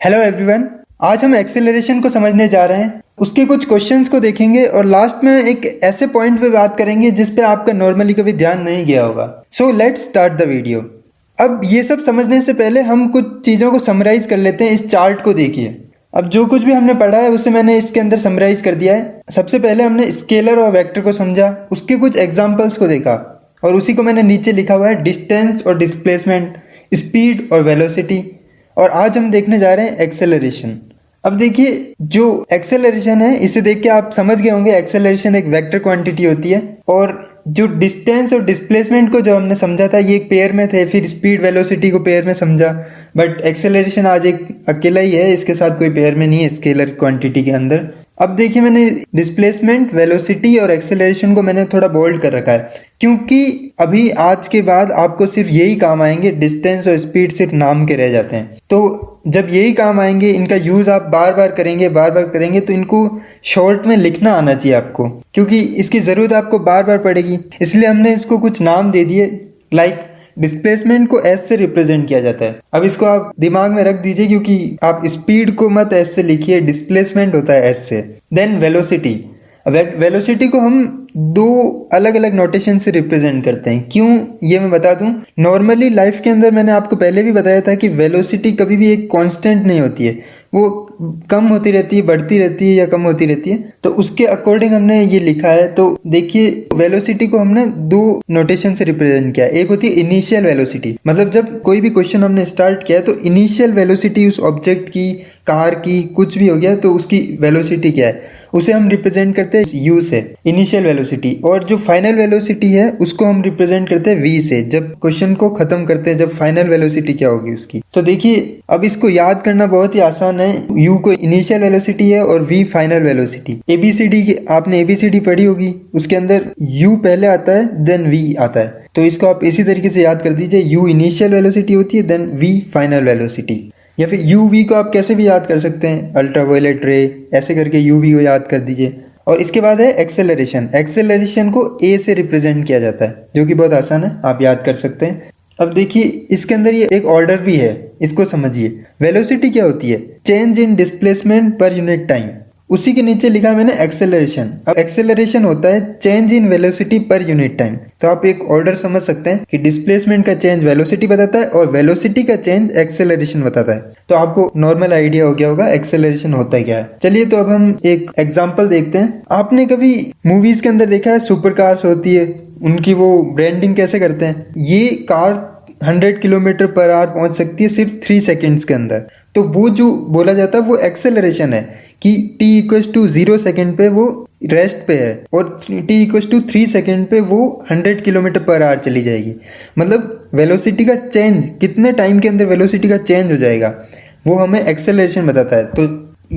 Hello everyone. आज हम acceleration को समझने जा रहे हैं। उसके कुछ क्वेश्चंस को देखेंगे और लास्ट में एक ऐसे पॉइंट पे बात करेंगे जिस पे आपका नॉर्मली कभी ध्यान नहीं गया होगा। So let's start the video. अब ये सब समझने से पहले हम कुछ चीज़ों को समराइज कर लेते हैं। इस चार्ट को देखिए। अब जो कुछ भी हमने पढ़ा है उसे मैंने इसके अंदर समराइज कर दिया है। सबसे पहले हमने स्केलर और वेक्टर को समझा, उसके कुछ एग्जाम्पल्स को देखा और उसी को मैंने नीचे लिखा हुआ है डिस्टेंस और डिस्प्लेसमेंट, स्पीड और वेलोसिटी। और आज हम देखने जा रहे हैं एक्सेलरेशन। अब देखिए, जो एक्सेलरेशन है इसे देख के आप समझ गए होंगे एक्सेलरेशन एक वेक्टर क्वांटिटी होती है। और जो डिस्टेंस और डिस्प्लेसमेंट को जो हमने समझा था ये एक पेयर में थे, फिर स्पीड वेलोसिटी को पेयर में समझा। बट एक्सेलरेशन आज एक अकेला ही है, इसके साथ कोई पेयर में नहीं है स्केलर क्वांटिटी के अंदर। अब देखिए, मैंने डिस्प्लेसमेंट, वेलोसिटी और एक्सेलरेशन को मैंने थोड़ा बोल्ड कर रखा है क्योंकि अभी आज के बाद आपको सिर्फ यही काम आएंगे। डिस्टेंस और स्पीड सिर्फ नाम के रह जाते हैं। तो जब यही काम आएंगे, इनका यूज आप बार बार करेंगे तो इनको शॉर्ट में लिखना आना चाहिए आपको, क्योंकि इसकी जरूरत आपको बार बार पड़ेगी। इसलिए हमने इसको कुछ नाम दे दिए। लाइक डिस्प्लेसमेंट को एस से रिप्रेजेंट किया जाता है। अब इसको आप दिमाग में रख दीजिए, क्योंकि आप स्पीड को मत एस से लिखिए, डिस्प्लेसमेंट होता है एस से। Then velocity. वेलोसिटी को हम दो अलग अलग नोटेशन से रिप्रेजेंट करते हैं। क्यों, ये मैं बता दूं। नॉर्मली लाइफ के अंदर मैंने आपको पहले भी बताया था कि वेलोसिटी कभी भी एक कांस्टेंट नहीं होती है, वो कम होती रहती है, बढ़ती रहती है या कम होती रहती है। तो उसके अकॉर्डिंग हमने ये लिखा है। तो देखिए, वेलोसिटी को हमने दो नोटेशन से रिप्रेजेंट किया। एक होती है इनिशियल वेलोसिटी, मतलब जब कोई भी क्वेश्चन हमने स्टार्ट किया तो इनिशियल वेलोसिटी उस ऑब्जेक्ट की, कार की, कुछ भी हो गया तो उसकी वेलोसिटी क्या है उसे हम रिप्रेजेंट करते हैं यू से, इनिशियल वेलोसिटी। और जो फाइनल वेलोसिटी है उसको हम रिप्रेजेंट करते हैं वी से। जब क्वेश्चन को खत्म करते हैं, जब फाइनल वेलोसिटी क्या होगी उसकी। तो देखिए, अब इसको याद करना बहुत ही आसान है। यू को इनिशियल वेलोसिटी है और वी फाइनल वेलोसिटी। एबीसीडी की आपने एबीसीडी पढ़ी होगी, उसके अंदर यू पहले आता है देन वी आता है। तो इसको आप इसी तरीके से याद कर दीजिए। यू इनिशियल वेलोसिटी होती है, देन वी फाइनल वेलोसिटी। या फिर यू वी को आप कैसे भी याद कर सकते हैं, अल्ट्रावायलेट रे, ऐसे करके यू वी को याद कर दीजिए। और इसके बाद है एक्सेलरेशन। एक्सेलरेशन को ए से रिप्रेजेंट किया जाता है, जो कि बहुत आसान है, आप याद कर सकते हैं। अब देखिए, इसके अंदर ये एक ऑर्डर भी है, इसको समझिए। वेलोसिटी क्या होती है? Change in displacement per unit time. उसी के नीचे लिखा है मैंने एक्सेलरेशन। अब एक्सेलरेशन होता है change in velocity per unit time. तो आप एक ऑर्डर समझ सकते हैं कि डिस्प्लेसमेंट का चेंज वेलोसिटी बताता है और वेलोसिटी का चेंज एक्सेलरेशन बताता है। तो आपको नॉर्मल आइडिया हो गया होगा एक्सेलरेशन होता है क्या है। चलिए, तो अब हम एक एग्जांपल देखते हैं। आपने कभी मूवीज के अंदर देखा है सुपर कार्स होती है, उनकी वो ब्रांडिंग कैसे करते हैं। ये कार 100 किलोमीटर पर आवर पहुंच सकती है सिर्फ 3 सेकेंड्स के अंदर। तो वो जो बोला जाता है वो एक्सेलरेशन है कि t इक्वल्स टू 0 सेकेंड पे वो रेस्ट पे है और t इक्वल्स टू 3 सेकेंड पे वो 100 किलोमीटर पर आवर चली जाएगी। मतलब वेलोसिटी का चेंज, कितने टाइम के अंदर वेलोसिटी का चेंज हो जाएगा, वो हमें एक्सेलरेशन बताता है। तो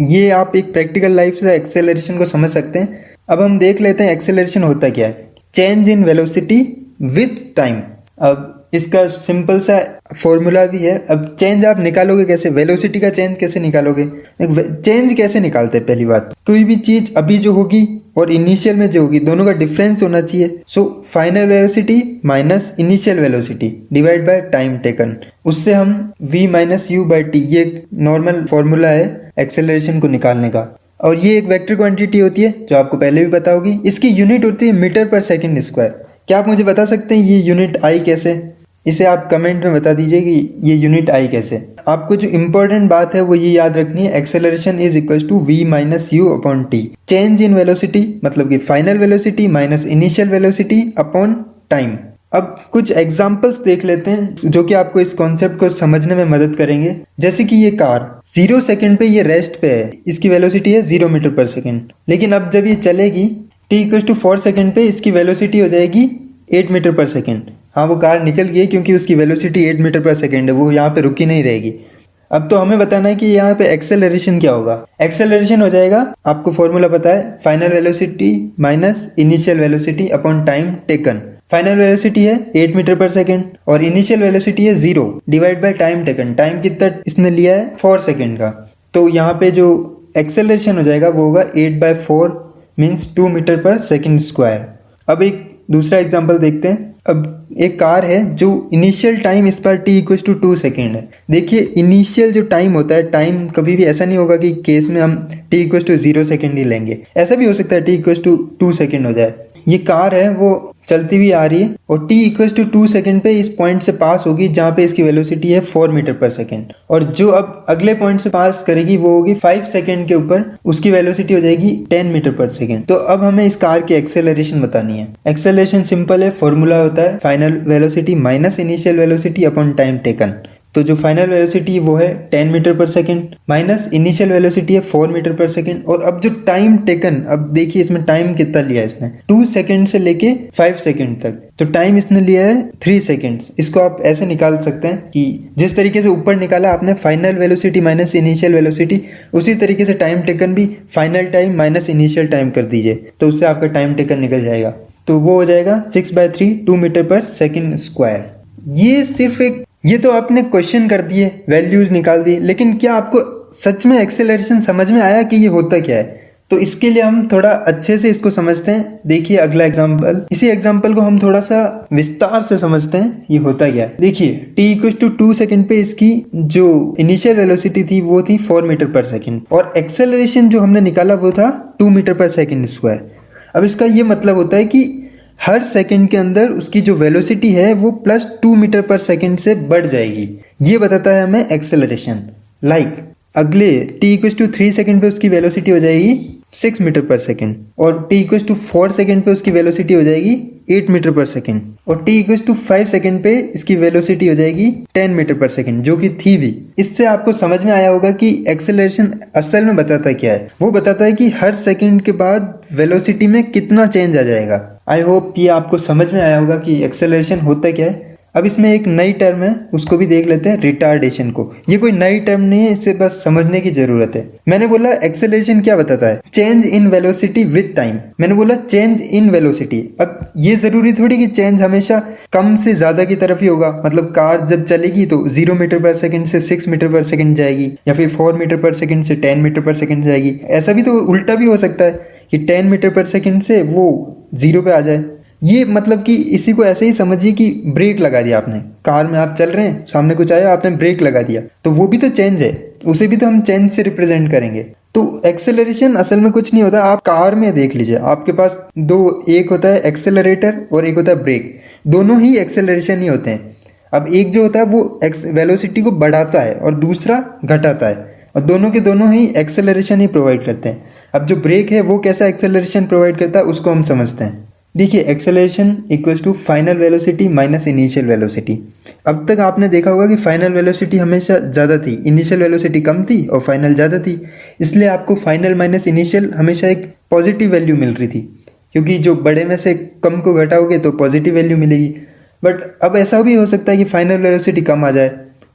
ये आप एक प्रैक्टिकल लाइफ से एक्सेलरेशन को समझ सकते हैं। अब हम देख लेते हैं एक्सेलरेशन होता क्या है। Change in velocity with time. अब इसका सिंपल सा फॉर्मूला भी है। अब चेंज आप निकालोगे कैसे, वेलोसिटी का चेंज कैसे निकालोगे। चेंज कैसे निकालते हैं, पहली बात, कोई भी चीज अभी जो होगी और इनिशियल में जो होगी दोनों का डिफरेंस होना चाहिए। So final velocity minus initial velocity divide by time taken, उससे हम v minus you by T, ये नॉर्मल फॉर्मूला है एक्सेलरेशन को निकालने का। और ये एक वेक्टर क्वांटिटी होती है जो आपको पहले भी पता होगी। इसकी यूनिट होती है मीटर पर सेकेंड स्क्वायर। क्या आप मुझे बता सकते हैं ये यूनिट आई कैसे? इसे आप कमेंट में बता दीजिए कि ये यूनिट आई कैसे। आपको जो इम्पोर्टेंट बात है वो ये याद रखनी है, acceleration is equal to v minus u upon t. Change in velocity मतलब कि final velocity minus initial velocity upon time. अब कुछ एग्जांपल्स देख लेते हैं जो कि आपको इस कॉन्सेप्ट को समझने में मदद करेंगे। जैसे कि ये कार 0 सेकेंड पे ये रेस्ट पे है, इसकी वेलोसिटी है 0 मीटर पर सेकेंड। लेकिन अब जब ये चलेगी t इक्वल टू 4 सेकेंड पे इसकी वेलोसिटी हो जाएगी 8 मीटर पर सेकेंड। हाँ, वो कार निकल गई क्योंकि उसकी वेलोसिटी 8 मीटर पर सेकेंड है, वो यहाँ पे रुकी नहीं रहेगी। अब तो हमें बताना है कि यहाँ पे एक्सेलरेशन क्या होगा। एक्सेलरेशन हो जाएगा, आपको फॉर्मूला पता है, final velocity minus initial velocity upon time taken. Final velocity है 8 मीटर पर सेकेंड और इनिशियल वेलोसिटी है 0 divide by time taken. Time कितना इसने लिया है, 4 सेकेंड का। तो यहाँ पे जो एक्सेलरेशन हो जाएगा वो होगा 8/4 मीन्स 2 मीटर पर सेकेंड स्क्वायर। अब एक दूसरा एग्जाम्पल देखते हैं। आपने कभी मूवीज के अंदर देखा है सुपर कार्स होती है, उनकी वो ब्रांडिंग कैसे करते हैं। ये कार 100 किलोमीटर पर आवर पहुंच सकती है सिर्फ 3 सेकेंड्स के अंदर। तो ये एक वेक्टर क्वांटिटी होती है जो कि आपको पहले भी पता होगी। इसकी यूनिट होती है मीटर पर सेकेंड स्क्वायर। अब एक दूसरा एग्जाम्पल देखते हैं। अब एक कार है जो इनिशियल टाइम इस पर t इक्वल टू 2 सेकेंड है। देखिए इनिशियल जो टाइम होता है, टाइम कभी भी ऐसा नहीं होगा कि केस में हम t इक्वल टू 0 सेकेंड ही लेंगे, ऐसा भी हो सकता है t इक्वल टू 2 सेकेंड हो जाए। ये कार है वो चलती हुई आ रही है और t इक्वल टू 2 सेकेंड पे इस पॉइंट से पास होगी जहाँ पे इसकी वेलोसिटी है 4 मीटर पर सेकेंड, और जो अब अगले पॉइंट से पास करेगी वो होगी 5 सेकेंड के ऊपर, उसकी वेलोसिटी हो जाएगी 10 मीटर पर सेकेंड। तो अब हमें इस कार की एक्सेलरेशन बतानी है। एक्सेलरेशन सिंपल है, फॉर्मूला होता है final velocity minus initial velocity upon time taken. तो जो फाइनल वेलोसिटी वो है 10 मीटर पर सेकेंड माइनस इनिशियल वेलोसिटी है 4 मीटर पर सेकेंड, और अब जो टाइम टेकन, अब देखिए इसमें टाइम कितना लिया है इसने, 2 सेकेंड से लेके 5 सेकेंड तक, तो टाइम इसने लिया है 3 सेकेंड्स। इसको आप ऐसे निकाल सकते हैं कि जिस तरीके से ऊपर निकाला आपने final velocity minus initial velocity, उसी तरीके से टाइम टेकन भी final time minus initial time कर दीजिए, तो उससे आपका टाइम टेकन निकल जाएगा। तो वो हो जाएगा 6/3 2 मीटर पर सेकेंड स्क्वायर। ये तो आपने क्वेश्चन कर दिए, वैल्यूज निकाल दी, लेकिन क्या आपको सच में एक्सेलरेशन समझ में आया कि ये होता क्या है? तो इसके लिए हम थोड़ा अच्छे से इसको समझते हैं। देखिए अगला एग्जांपल, इसी एग्जांपल को हम थोड़ा सा विस्तार से समझते हैं ये होता क्या है। देखिए t इक्वल टू 2 सेकेंड पे इसकी जो इनिशियल वेलोसिटी थी वो थी 4 मीटर पर सेकेंड, और एक्सेलरेशन जो हमने निकाला वो था 2 मीटर पर सेकेंड स्क्वायर। अब इसका ये मतलब होता है कि हर सेकंड के अंदर उसकी जो वेलोसिटी है वो +2 मीटर पर सेकंड से बढ़ जाएगी, ये बताता है हमें एक्सेलरेशन। अगले t इक्वल टू 3 सेकंड पे उसकी वेलोसिटी हो जाएगी 6 मीटर पर सेकंड, और t इक्वल टू 4 सेकंड पे उसकी वेलोसिटी हो जाएगी 8 मीटर पर सेकंड, और t इक्वल टू 5 सेकंड पे इसकी वेलोसिटी हो जाएगी 10 मीटर पर सेकंड, जो कि थी भी। इससे आपको समझ में आया होगा कि एक्सेलरेशन असल में बताता क्या है। वो बताता है कि हर सेकंड के बाद वेलोसिटी में कितना चेंज आ जाएगा। आई होप ये आपको समझ में आया होगा कि एक्सेलरेशन होता क्या है। अब इसमें एक नई टर्म है, उसको भी देख लेते हैं, रिटार्डेशन को। ये कोई नई टर्म नहीं है, इसे बस समझने की जरूरत है। मैंने बोला एक्सेलरेशन क्या बताता है, change in velocity with time. मैंने बोला चेंज इन वेलोसिटी। अब ये जरूरी थोड़ी कि चेंज हमेशा कम से ज्यादा की तरफ ही होगा, मतलब कार जब चलेगी तो 0 मीटर पर सेकंड से 6 मीटर पर सेकंड जाएगी, या फिर 4 मीटर पर सेकंड से 10 मीटर पर सेकंड जाएगी। ऐसा भी तो उल्टा भी हो सकता है कि 10 मीटर पर सेकंड से वो 0 पे आ जाए। ये मतलब कि इसी को ऐसे ही समझिए कि ब्रेक लगा दिया आपने, कार में आप चल रहे हैं, सामने कुछ आया, आपने ब्रेक लगा दिया, तो वो भी तो चेंज है, उसे भी तो हम चेंज से रिप्रेजेंट करेंगे। तो एक्सेलरेशन असल में कुछ नहीं होता। आप कार में देख लीजिए, आपके पास एक होता है एक्सेलरेटर और एक होता है ब्रेक, दोनों ही एक्सेलरेशन ही होते हैं। अब एक जो होता है वो वेलोसिटी को बढ़ाता है और दूसरा घटाता है, और दोनों के दोनों ही एक्सेलरेशन ही प्रोवाइड करते हैं। अब जो ब्रेक है वो कैसा एक्सेलरेशन प्रोवाइड करता है उसको हम समझते हैं। देखिए acceleration equals to final velocity minus initial velocity. अब तक आपने देखा होगा कि फाइनल वेलोसिटी हमेशा ज़्यादा थी, इनिशियल वेलोसिटी कम थी और फाइनल ज़्यादा थी, इसलिए आपको फाइनल माइनस इनिशियल हमेशा एक पॉजिटिव वैल्यू मिल रही थी, क्योंकि जो बड़े में से कम को घटाओगे तो पॉजिटिव वैल्यू मिलेगी। बट अब ऐसा भी हो सकता है कि फाइनल वेलोसिटी कम आ जाए,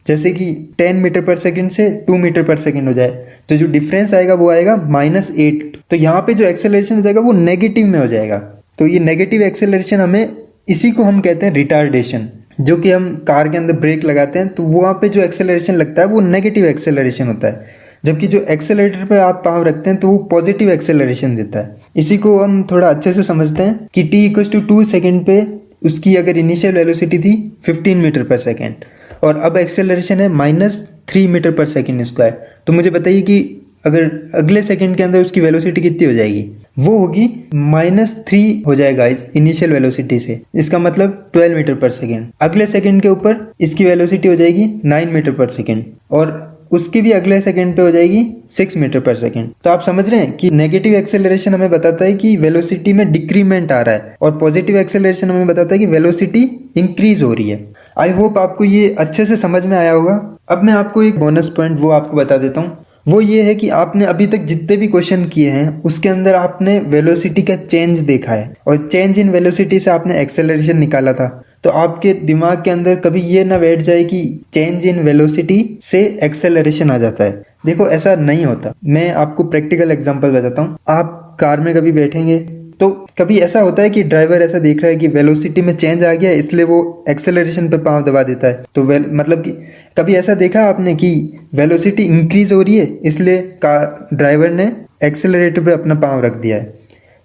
जैसे कि 10 मीटर पर सेकंड से 2 मीटर पर सेकंड हो जाए, तो जो डिफरेंस आएगा वो आएगा -8। तो यहाँ पे जो एक्सेलरेशन हो जाएगा वो नेगेटिव में हो जाएगा। तो ये नेगेटिव एक्सेलरेशन हमें, इसी को हम कहते हैं रिटार्डेशन। जो कि हम कार के अंदर ब्रेक लगाते हैं तो वहाँ पे जो एक्सेलरेशन लगता है वो नेगेटिव एक्सेलरेशन होता है, जबकि जो एक्सेलरेटर पे आप पाँव रखते हैं तो वो पॉजिटिव एक्सेलरेशन देता है। इसी को हम थोड़ा अच्छे से समझते हैं कि t इक्वल टू 2 सेकेंड पे उसकी अगर इनिशियल वेलोसिटी थी 15 मीटर पर सेकेंड और अब एक्सेलरेशन है -3 मीटर पर सेकेंड स्क्वायर, तो मुझे बताइए कि अगर अगले सेकंड के अंदर उसकी वेलोसिटी कितनी हो जाएगी? वो होगी -3 हो जाएगा इनिशियल वेलोसिटी से, इसका मतलब 12 मीटर पर सेकेंड। अगले सेकंड के ऊपर इसकी वेलोसिटी हो जाएगी 9 मीटर पर सेकेंड और उसकी भी अगले सेकंड पे हो जाएगी 6 मीटर पर सेकेंड। तो आप समझ रहे हैं कि नेगेटिव एक्सेलरेशन हमें बताता है कि वेलोसिटी में डिक्रीमेंट आ रहा है और पॉजिटिव एक्सेलरेशन हमें बताता है कि वेलोसिटी इंक्रीज हो रही है। आई होप आपको ये अच्छे से समझ में आया होगा। अब मैं आपको एक बोनस पॉइंट वो आपको बता देता हूँ। वो ये है कि आपने अभी तक जितने भी क्वेश्चन किए हैं उसके अंदर आपने वेलोसिटी का चेंज देखा है और चेंज इन वेलोसिटी से आपने एक्सेलरेशन निकाला था। तो आपके दिमाग के अंदर कभी ये ना बैठ जाए कि चेंज इन वेलोसिटी से एक्सेलरेशन आ जाता है। देखो ऐसा नहीं होता। मैं आपको प्रैक्टिकल एग्जांपल बताता हूँ। आप कार में कभी बैठेंगे तो कभी ऐसा होता है कि ड्राइवर ऐसा देख रहा है कि वेलोसिटी में चेंज आ गया इसलिए वो एक्सेलरेशन पे पाँव दबा देता है। तो मतलब कि कभी ऐसा देखा आपने कि वेलोसिटी इंक्रीज हो रही है इसलिए कार ड्राइवर ने एक्सेलरेटर पे अपना पाँव रख दिया है।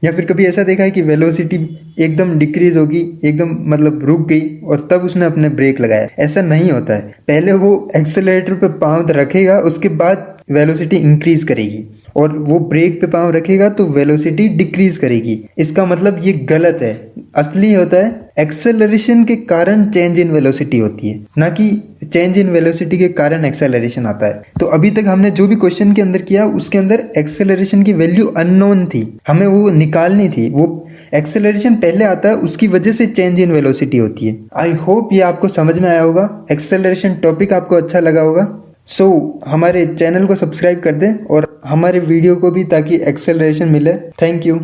या फिर कभी ऐसा देखा है कि वेलोसिटी एकदम डिक्रीज होगी, एकदम मतलब रुक गई और तब उसने अपने ब्रेक लगाया? ऐसा नहीं होता है। पहले वो एक्सेलरेटर पे पाँव रखेगा, उसके बाद वेलोसिटी इंक्रीज करेगी, और वो ब्रेक पे पाँव रखेगा तो वेलोसिटी डिक्रीज करेगी। इसका मतलब ये गलत है। असली होता है एक्सेलरेशन के कारण चेंज इन वेलोसिटी होती है, ना कि चेंज इन वेलोसिटी के कारण एक्सेलरेशन आता है। तो अभी तक हमने जो भी क्वेश्चन के अंदर किया उसके अंदर एक्सेलरेशन की वैल्यू अननोन थी, हमें वो निकालनी थी। वो एक्सेलरेशन पहले आता है, उसकी वजह से चेंज इन वेलोसिटी होती है। आई होप ये आपको समझ में आया होगा, एक्सेलरेशन टॉपिक आपको अच्छा लगा होगा। हमारे चैनल को सब्सक्राइब कर दें और हमारे वीडियो को भी, ताकि एक्सेलरेशन मिले। Thank you.